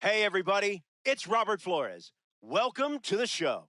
Hey, everybody, it's Robert Flores. Welcome to the show.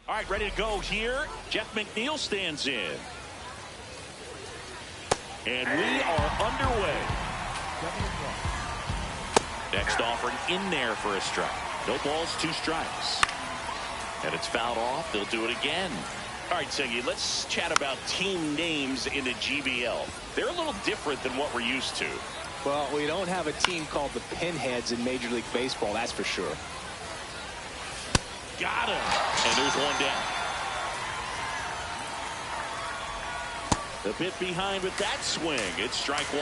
All right, ready to go here. Jeff McNeil stands in. And we are underway. Next offering in there for a strike. No balls, 2 strikes. And it's fouled off. They'll do it again. All right, Siggy, let's chat about team names in the GBL. They're a little different than what we're used to. Well, we don't have a team called the Pinheads in Major League Baseball, that's for sure. Got him. And there's one down. The bit behind with that swing. It's strike 1.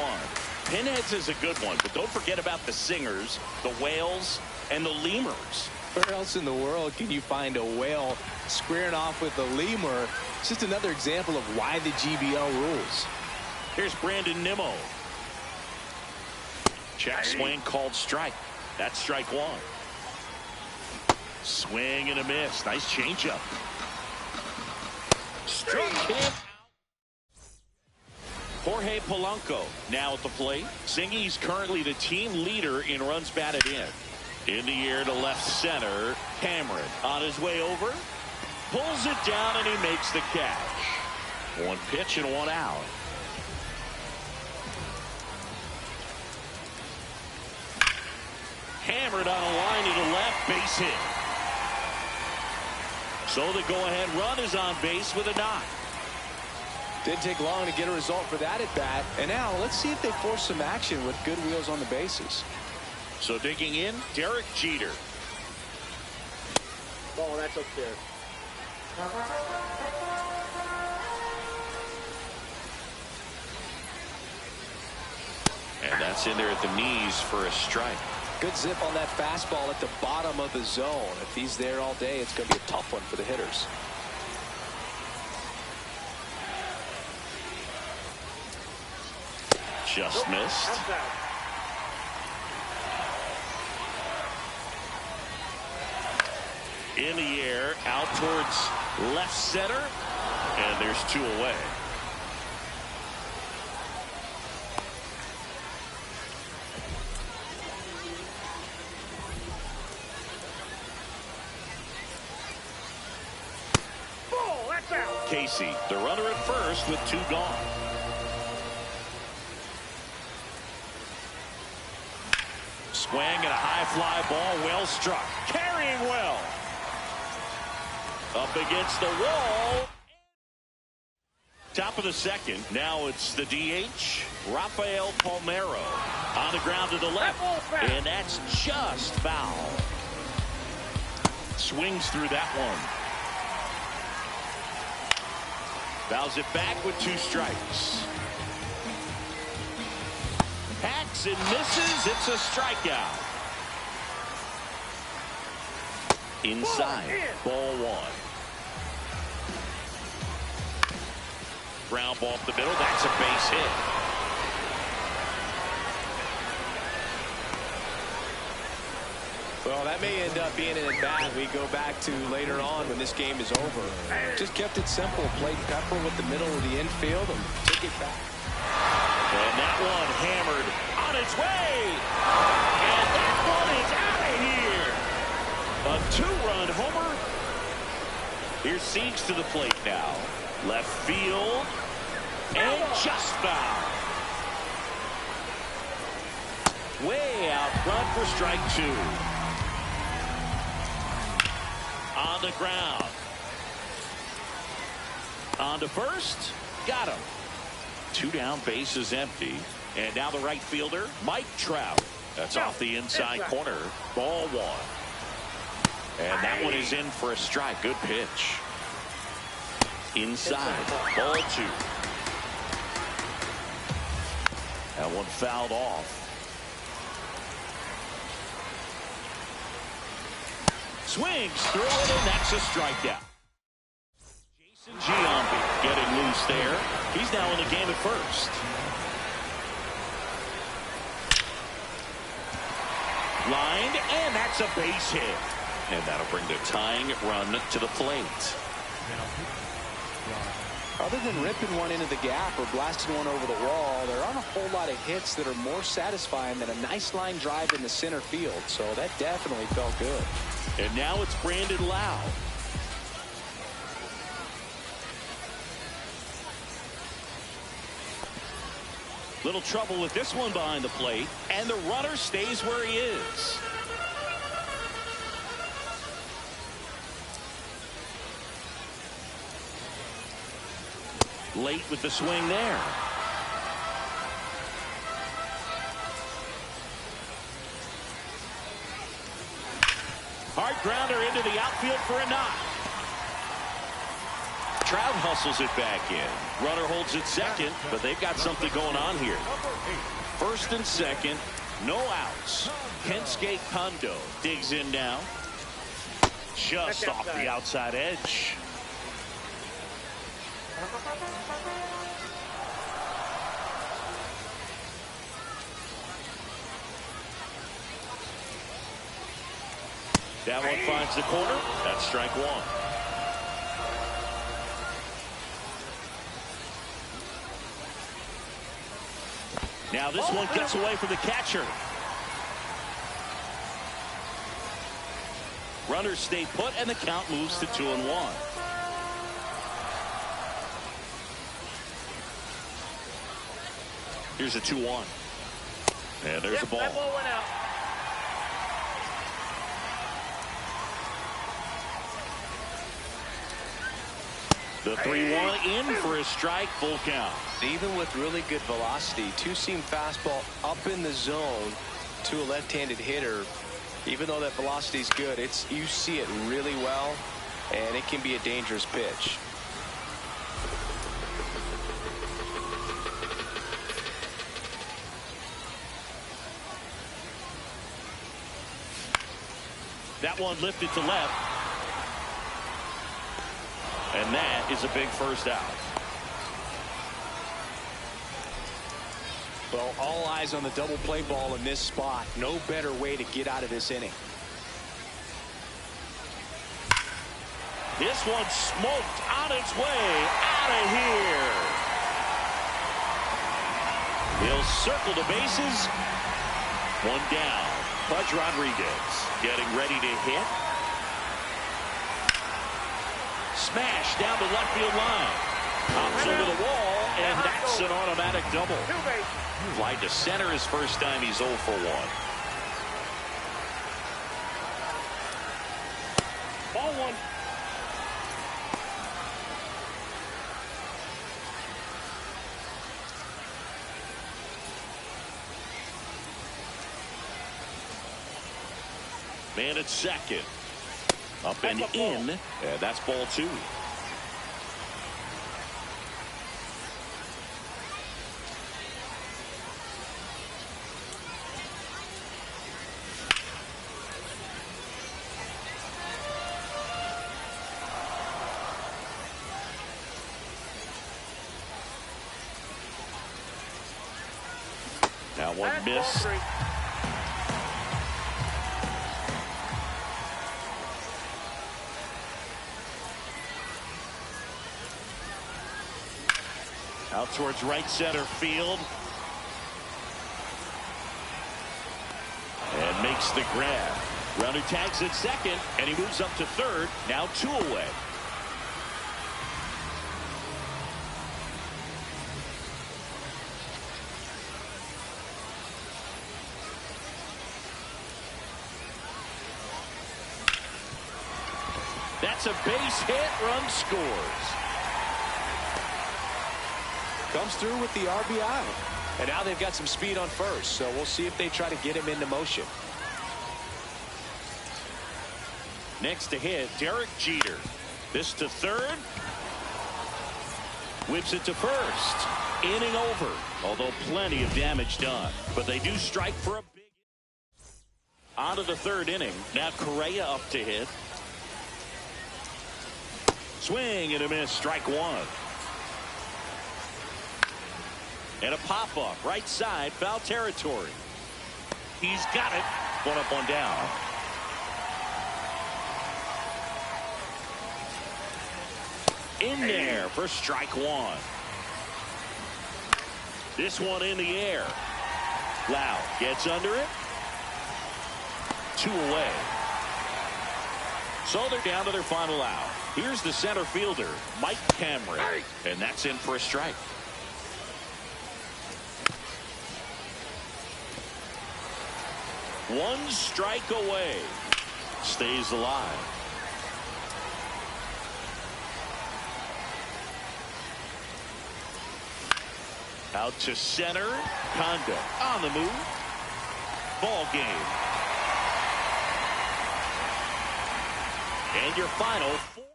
Pinheads is a good one, but don't forget about the Singers, the Whales, and the Lemurs. Where else in the world can you find a whale squaring off with a lemur? It's just another example of why the GBL rules. Here's Brandon Nimmo. Check swing called strike. That's strike one. Swing and a miss. Nice changeup. Struck him. Jorge Polanco now at the plate. Singy's currently the team leader in runs batted in. In the air to left center. Cameron on his way over. Pulls it down and he makes the catch. One pitch and one out. Hammered on a line to the left. Base hit. So the go-ahead run is on base with a knock. Didn't take long to get a result for that at bat. And now let's see if they force some action with good wheels on the bases. So digging in, Derek Jeter. Ball, that's upstairs. And that's in there at the knees for a strike. Good zip on that fastball at the bottom of the zone. If he's there all day, it's going to be a tough one for the hitters. Just missed. In the air, out towards left center. And there's two away. Casey, the runner at first with two gone. Swing and a high fly ball, well struck. Carrying well. Up against the wall. Top of the second. Now it's the DH, Rafael Palmeiro. On the ground to the left. And that's just foul. Swings through that one. Fouls it back with two strikes. Hacks and misses. It's a strikeout. Inside. Ball one. Ground ball up the middle. That's a base hit. Well, that may end up being an at-bat we go back to later on when this game is over. Just kept it simple. Played Pepper with the middle of the infield and took it back. And that one hammered on its way. And that one is out of here. A two-run homer. Here's Siegs to the plate now. Left field. And just foul. Way out front for strike two. On the ground. On to first. Got him. Two down, bases empty. And now the right fielder, Mike Trout. That's off the inside corner. Ball one. And that one is in for a strike. Good pitch. Inside. Ball two. That one fouled off. Swings through it, and that's a strikeout. Jason Giambi getting loose there. He's now in the game at first. Lined, and that's a base hit. And that'll bring the tying run to the plate. Other than ripping one into the gap or blasting one over the wall, there aren't a whole lot of hits that are more satisfying than a nice line drive in the center field. So that definitely felt good. And now it's Brandon Lowe. Little trouble with this one behind the plate, and the runner stays where he is. Late with the swing there. Hard grounder into the outfield for a knock. Trout hustles it back in. Runner holds it second, but they've got something going on here. First and second, no outs. Kensuke Kondo digs in now. Just off the outside edge. That one finds the corner. That's strike one. Now this one gets away from the catcher. Runners stay put, and the count moves to 2-1. Here's a 2-1. And there's the ball. That ball went out. The 3-1 in for a strike, full count. Even with really good velocity, two-seam fastball up in the zone to a left-handed hitter. Even though that velocity is good, you see it really well, and it can be a dangerous pitch. That one lifted to left. And that is a big first out. Well, all eyes on the double play ball in this spot. No better way to get out of this inning. This one smoked on its way out of here. He'll circle the bases. One down. Pudge Rodriguez getting ready to hit. Smash down the left field line. Pops over the wall, and that's an automatic double. Fly to center his first time. He's 0 for 1. Ball one. Man at second. Up and in. And that's ball 2. Now one missed. Out towards right center field. And makes the grab. Runner tags at second, and he moves up to third. Now 2 away. That's a base hit. Run scores. Comes through with the RBI. And now they've got some speed on first, so we'll see if they try to get him into motion. Next to hit, Derek Jeter. This to third. Whips it to first. Inning over, although plenty of damage done. But they do strike for a big hit. On to the third inning. Now Correa up to hit. Swing and a miss. Strike one. And a pop-up right side, foul territory. He's got it. One up, one down. In there for strike one. This one in the air. Loud gets under it. 2 away. So they're down to their final out. Here's the center fielder, Mike Cameron. And that's in for a strike. One strike away. Stays alive. Out to center. Conda on the move. Ball game. And your final 4.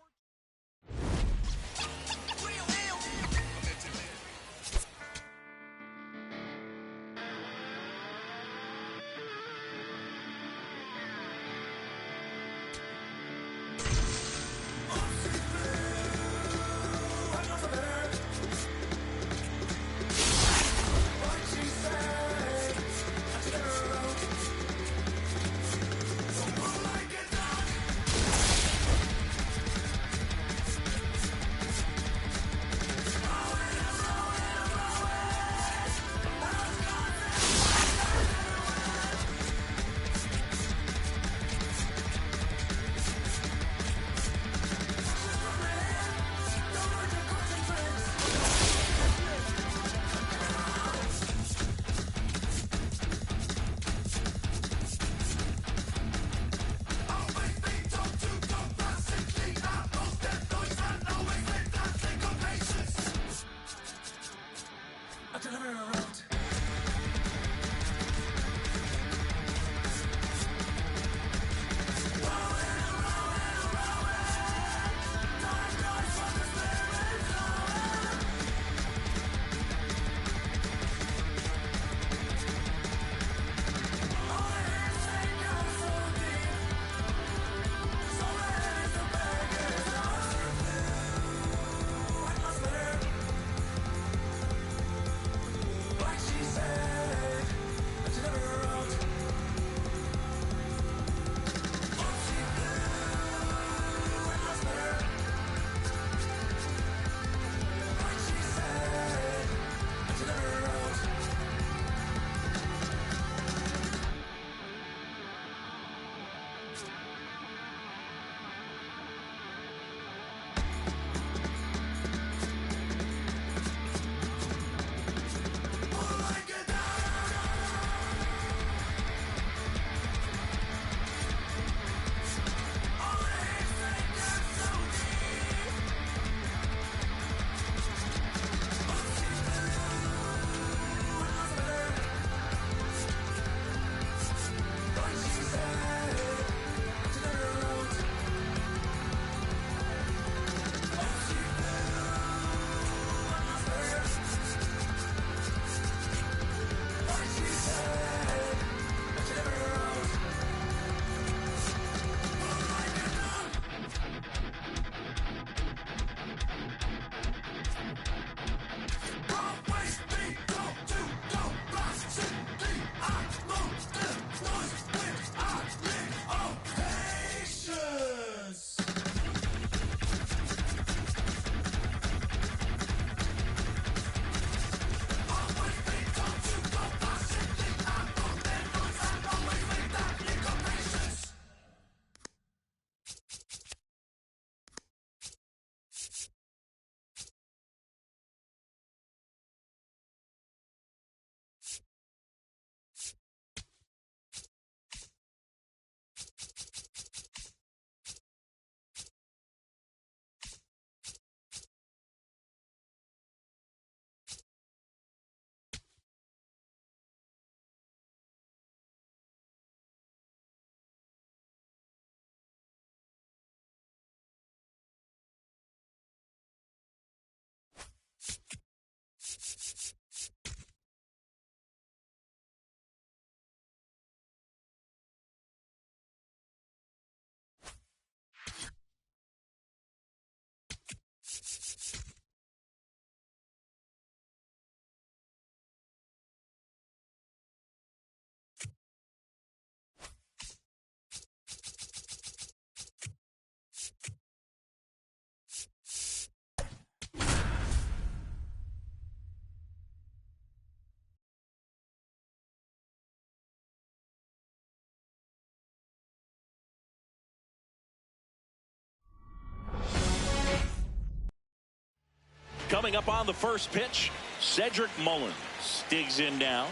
Coming up on the first pitch, Cedric Mullins digs in now.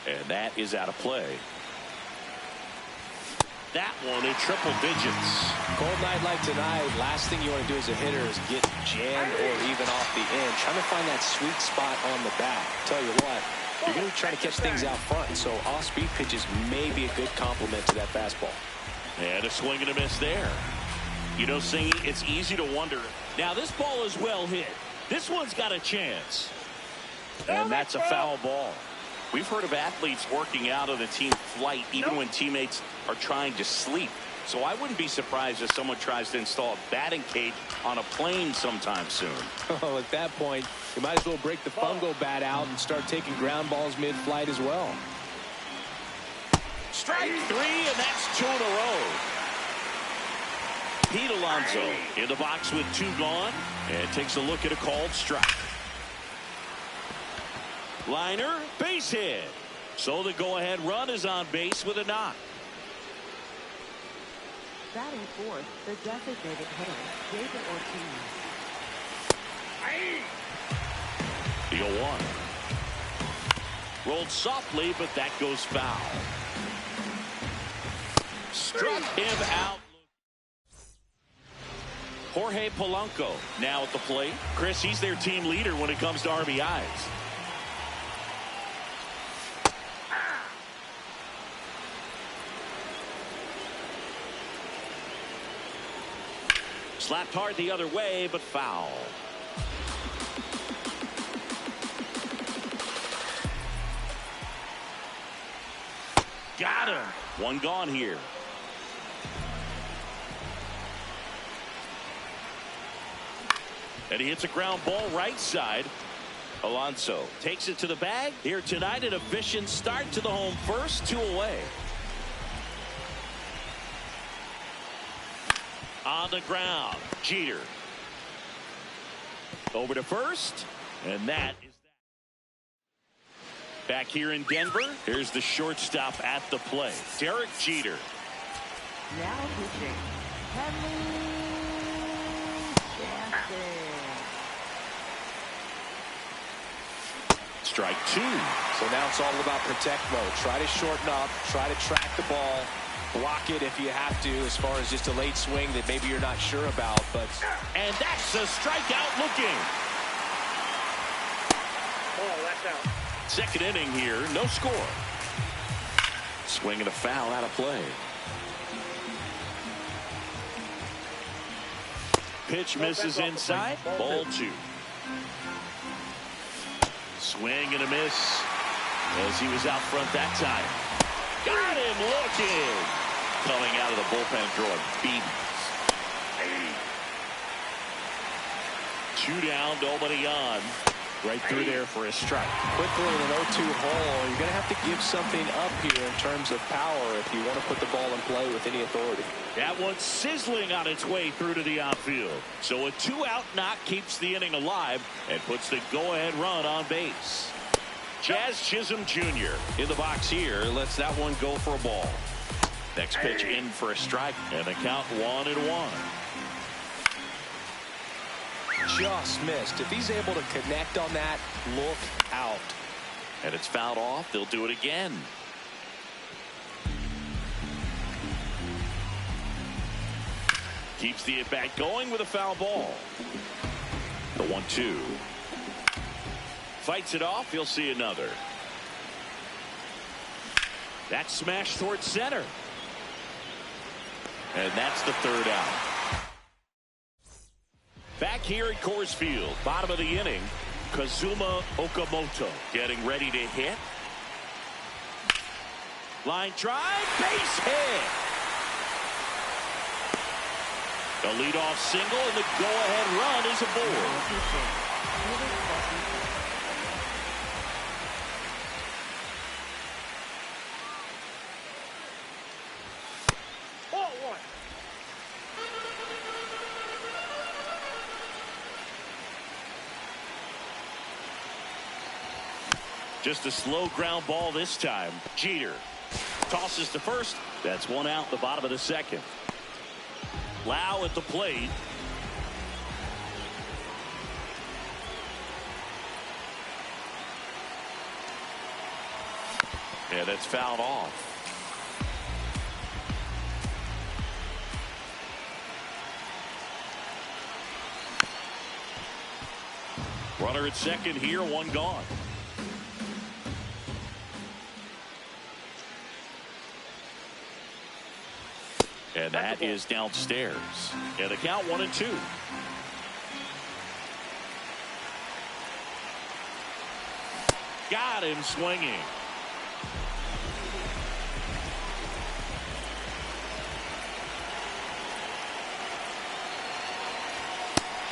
And that is out of play. That one in triple digits. Cold night like tonight, last thing you want to do as a hitter is get jammed or even off the end. Trying to find that sweet spot on the bat. Tell you what, you're going to be trying to catch things out front, so off-speed pitches may be a good complement to that fastball. And a swing and a miss there. You know, Singy, it's easy to wonder. Now, this ball is well hit. This one's got a chance. And that's a foul ball. We've heard of athletes working out of the team flight even when teammates are trying to sleep. So I wouldn't be surprised if someone tries to install a batting cage on a plane sometime soon. Oh, at that point, you might as well break the fungo bat out and start taking ground balls mid-flight as well. Strike three, and that's two in a row. Pete Alonso in the box with two gone, and takes a look at a called strike. Liner, base hit. So the go-ahead run is on base with a knock. Batting fourth, the designated hitter, David Ortiz. The 0-1. Rolled softly, but that goes foul. Struck him out. Jorge Polanco now at the plate. Chris, he's their team leader when it comes to RBIs. Slapped hard the other way, but foul. Got him. One gone here. And he hits a ground ball right side. Alonso takes it to the bag. Here tonight, an efficient start to the home first, 2 away. On the ground, Jeter. Over to first, and that is that. Back here in Denver, here's the shortstop at the plate, Derek Jeter. Now pitching, Kenley Jansen. Strike 2. So now it's all about protect mode. Try to shorten up, try to track the ball, block it if you have to, as far as just a late swing that maybe you're not sure about. And that's a strikeout looking. Oh, that's out. Second inning here, no score. Swing and a foul out of play. Pitch misses inside. Ball 2. Swing and a miss as he was out front that time. Got him looking. Coming out of the bullpen throwing BBs. 2 down, nobody on. Right through there for a strike. Quickly in an 0-2 hole, you're going to have to give something up here in terms of power if you want to put the ball in play with any authority. That one's sizzling on its way through to the outfield. So a 2-out knock keeps the inning alive and puts the go-ahead run on base. Jazz Chisholm Jr. in the box here. Lets that one go for a ball. Next pitch in for a strike, and the count 1-1. Just missed. If he's able to connect on that, look out. And it's fouled off. They'll do it again. Keeps the at-bat going with a foul ball. The 1-2. Fights it off. He'll see another. That smash towards center. And that's the 3rd out. Back here at Coors Field, bottom of the inning, Kazuma Okamoto getting ready to hit. Line drive, base hit. The leadoff single, and the go-ahead run is aboard. Just a slow ground ball this time. Jeter tosses to first. That's 1 out, the bottom of the 2nd. Lau at the plate. And that's fouled off. Runner at second here, 1 gone. And that is downstairs. And the count 1-2. Got him swinging.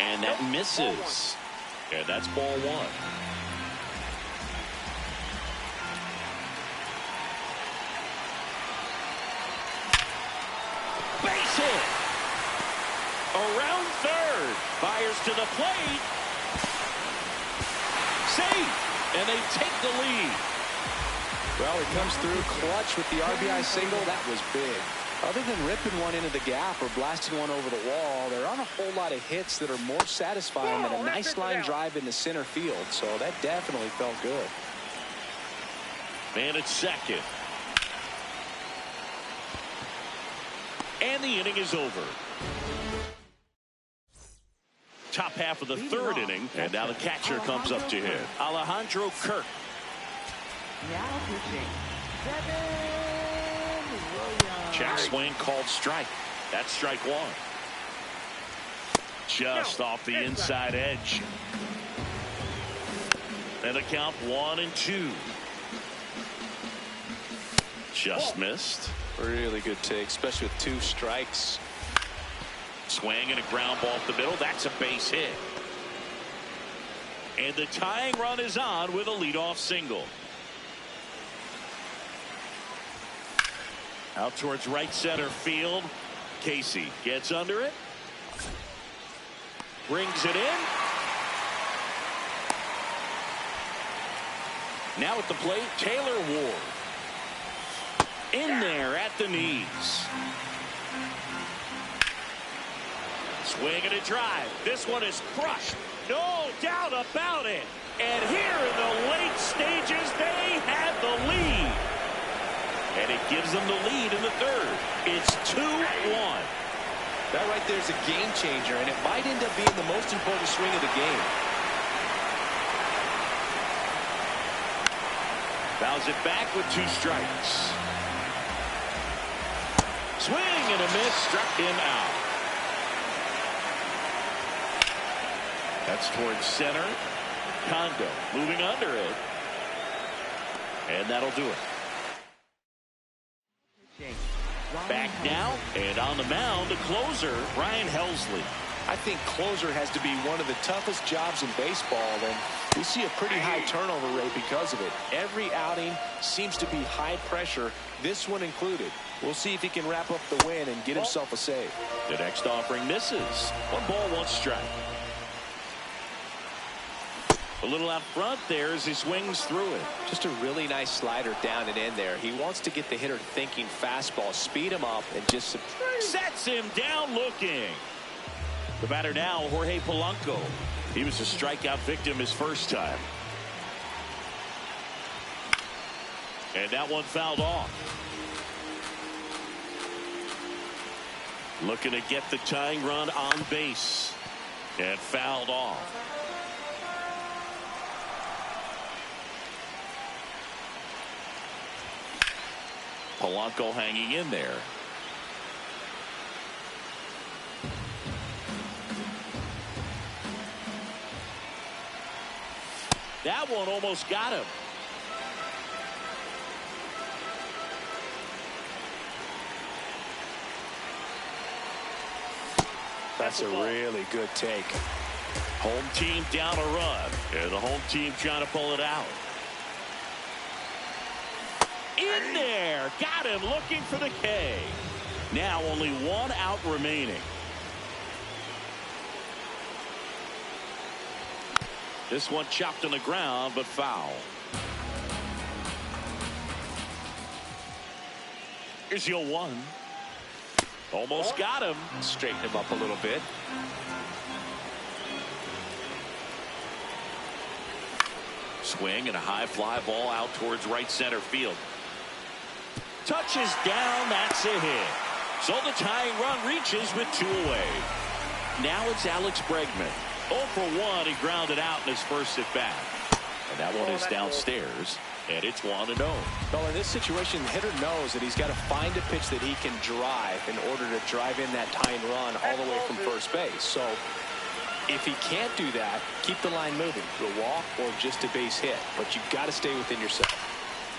And that misses. And that's ball 1. Base hit. Around third. Fires to the plate. Safe. And they take the lead. Well, he comes through clutch with the RBI single. That was big. Other than ripping one into the gap or blasting one over the wall, there aren't a whole lot of hits that are more satisfying than a nice line drive in the center field. So that definitely felt good. Man at second. And the inning is over. Top half of the 3rd inning, and now the catcher comes up to hit. Alejandro Kirk. Now pitching, Devin Williams. Check swing called strike. That's strike 1. Just off the inside edge. And the count 1-2. Just missed. Really good take, especially with 2 strikes. Swing and a ground ball up the middle. That's a base hit. And the tying run is on with a leadoff single. Out towards right center field. Casey gets under it. Brings it in. Now at the plate, Taylor Ward. In there at the knees. Swing and a drive. This one is crushed. No doubt about it. And here in the late stages, they have the lead. And it gives them the lead in the 3rd. It's 2-1. That right there is a game changer, and it might end up being the most important swing of the game. Fouls it back with 2 strikes. Swing and a miss, struck him out. That's towards center. Condo moving under it. And that'll do it. Back now, and on the mound, the closer, Ryan Helsley. I think closer has to be one of the toughest jobs in baseball, and we see a pretty high turnover rate because of it. Every outing seems to be high pressure, this one included. We'll see if he can wrap up the win and get himself a save. The next offering misses. 1 ball, 1 strike. A little out front there as he swings through it. Just a really nice slider down and in there. He wants to get the hitter thinking fastball, speed him up, and just sets him down looking. The batter now, Jorge Polanco. He was a strikeout victim his first time. And that one fouled off. Looking to get the tying run on base. And fouled off. Polanco hanging in there. That one almost got him. That's a really good take. Home team down a run, and the home team trying to pull it out. In there, got him looking for the K. Now only 1 out remaining. This one chopped on the ground, but foul. Here's your 1. Almost got him. Straighten him up a little bit. Swing and a high fly ball out towards right center field. Touches down, that's a hit. So the tying run reaches with 2 away. Now it's Alex Bregman. 0 for 1, he grounded out in his first at bat. And that one is downstairs, and it's 1-0. Well, in this situation, the hitter knows that he's got to find a pitch that he can drive in order to drive in that tying run all the way from first base. So if he can't do that, keep the line moving to a walk or just a base hit. But you've got to stay within yourself.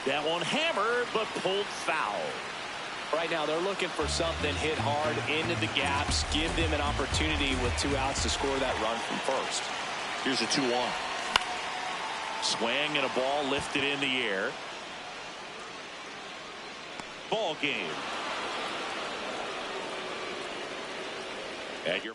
That one hammered, but pulled foul. Right now, they're looking for something hit hard into the gaps, give them an opportunity with 2 outs to score that run from first. Here's a 2-1. Swing and a ball lifted in the air. Ball game. And your